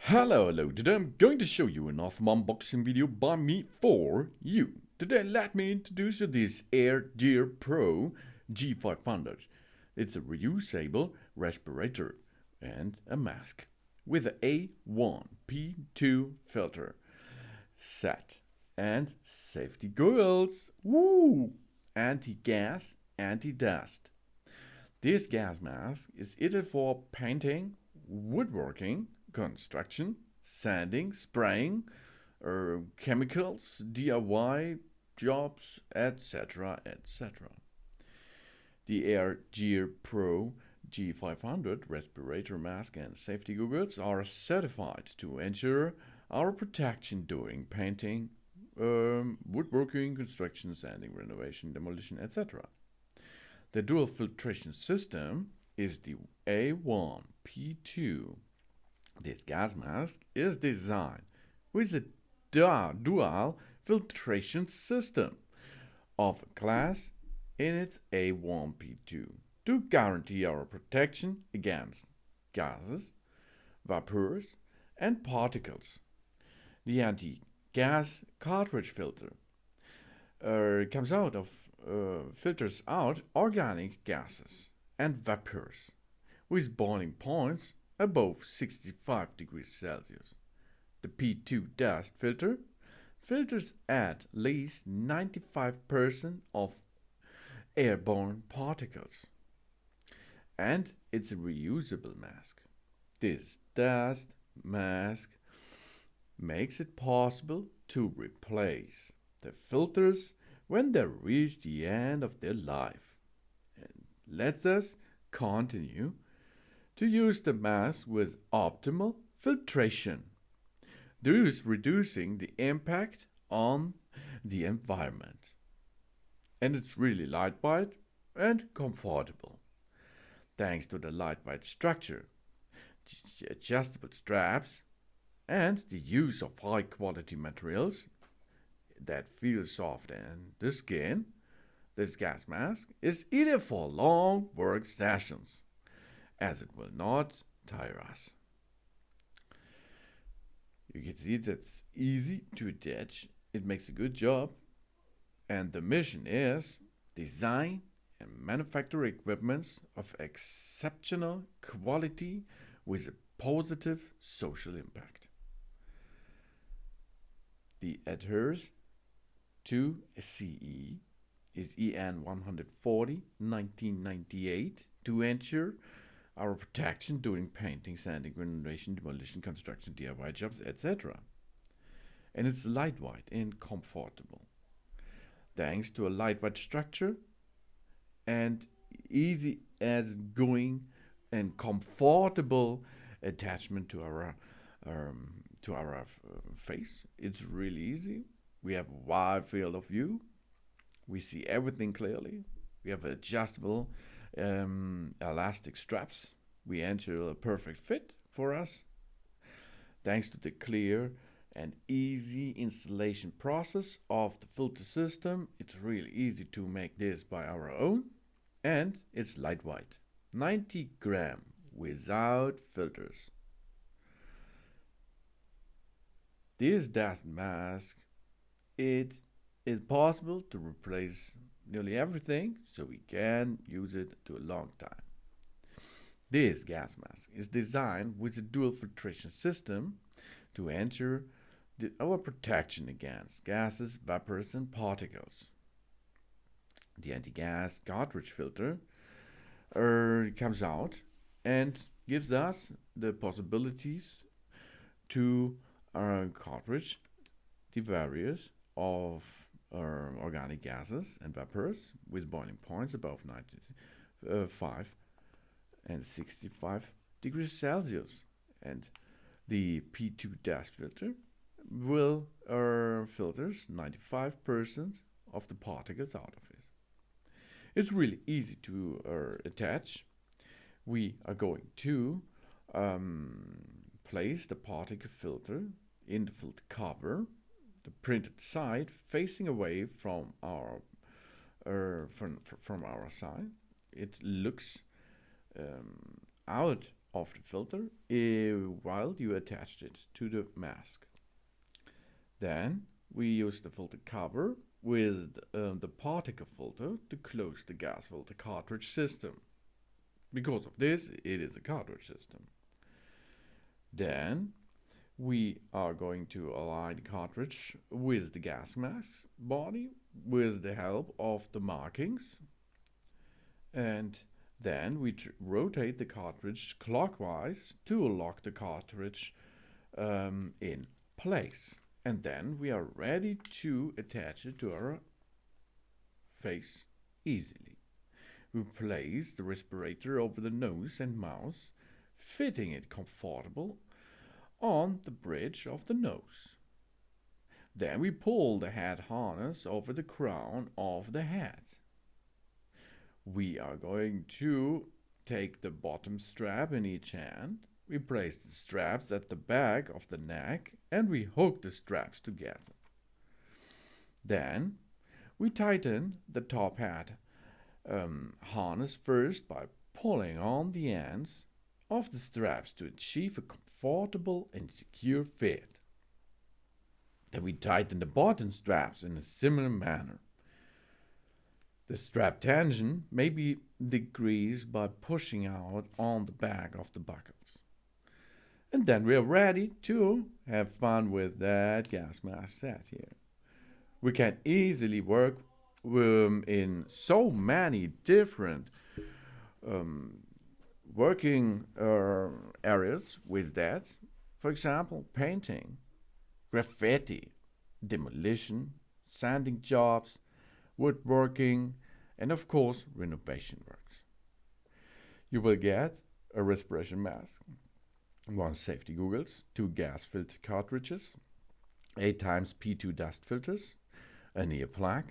Hello, today I'm going to show you an awesome unboxing video by me for you. Today let me introduce you this AirGearPro G-500. It's a reusable respirator and a mask with an A1P2 filter set and safety goggles. Woo! Anti-gas, anti-dust. This gas mask is either for painting, woodworking, construction, sanding, spraying, chemicals, DIY jobs, etc. etc. The AirGearPro G500 respirator mask and safety goggles are certified to ensure our protection during painting, woodworking, construction, sanding, renovation, demolition, etc. The dual filtration system is the A1P2. This gas mask is designed with a dual filtration system of class in its A1P2 to guarantee our protection against gases, vapours, and particles. The anti-gas cartridge filter filters out organic gases and vapours with boiling points above 65 degrees Celsius. The P2 dust filter filters at least 95% of airborne particles. And it's a reusable mask. This dust mask makes it possible to replace the filters when they reach the end of their life and lets us continue to use the mask with optimal filtration, thus reducing the impact on the environment. And it's really lightweight and comfortable. Thanks to the lightweight structure, the adjustable straps, and the use of high quality materials that feel soft in the skin, this gas mask is ideal for long work sessions, as it will not tire us. You can see that's easy to attach. It makes a good job. And the mission is design and manufacture equipments of exceptional quality with a positive social impact. The adheres to CE is EN 140 1998 to ensure our protection during painting, sanding, renovation, demolition, construction, DIY jobs, etc. And it's lightweight and comfortable. Thanks to a lightweight structure and easy as going and comfortable attachment to our face. It's really easy. We have a wide field of view. We see everything clearly. We have adjustable elastic straps. We ensure a perfect fit for us. Thanks to the clear and easy installation process of the filter system, it's really easy to make this by our own, and it's lightweight, 90 gram without filters. This dust mask, it is possible to replace nearly everything, so we can use it to a long time. This gas mask is designed with a dual filtration system to ensure our protection against gases, vapors, and particles. The anti-gas cartridge filter comes out and gives us the possibilities to cartridge the various of organic gases and vapors with boiling points above 95 and 65 degrees Celsius. And the P2 dust filter will filters 95% of the particles out of it. It's really easy to attach. We are going to place the particle filter in the filter cover, the printed side facing away from our side. It looks out of the filter while you attached it to the mask. Then we use the filter cover with the particle filter to close the gas filter cartridge system. Because of this, it is a cartridge system. Then we are going to align the cartridge with the gas mask body with the help of the markings. And then we rotate the cartridge clockwise to lock the cartridge in place. And then we are ready to attach it to our face easily. We place the respirator over the nose and mouth, fitting it comfortable on the bridge of the nose. Then we pull the head harness over the crown of the head. We are going to take the bottom strap in each hand. We place the straps at the back of the neck and we hook the straps together. Then we tighten the top head harness first by pulling on the ends of the straps to achieve a comfortable and secure fit. Then we tighten the bottom straps in a similar manner. The strap tension may be decreased by pushing out on the back of the buckles. And then we are ready to have fun with that gas mask set here. We can easily work in so many different working areas with that. For example, painting, graffiti, demolition, sanding jobs, woodworking, and of course renovation works. You will get a respiration mask, 1 safety goggles, 2 gas filter cartridges, 8x P2 dust filters, an ear plug,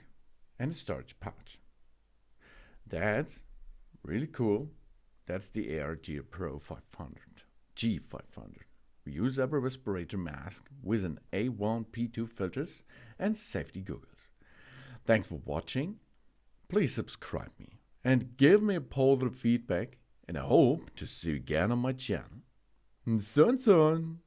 and a storage pouch. That's really cool. That's the AirGearPro G-500 Reusable Respirator mask with an A1P2 filters and safety goggles. Thanks for watching. Please subscribe me and give me a positive feedback, and I hope to see you again on my channel. Soon.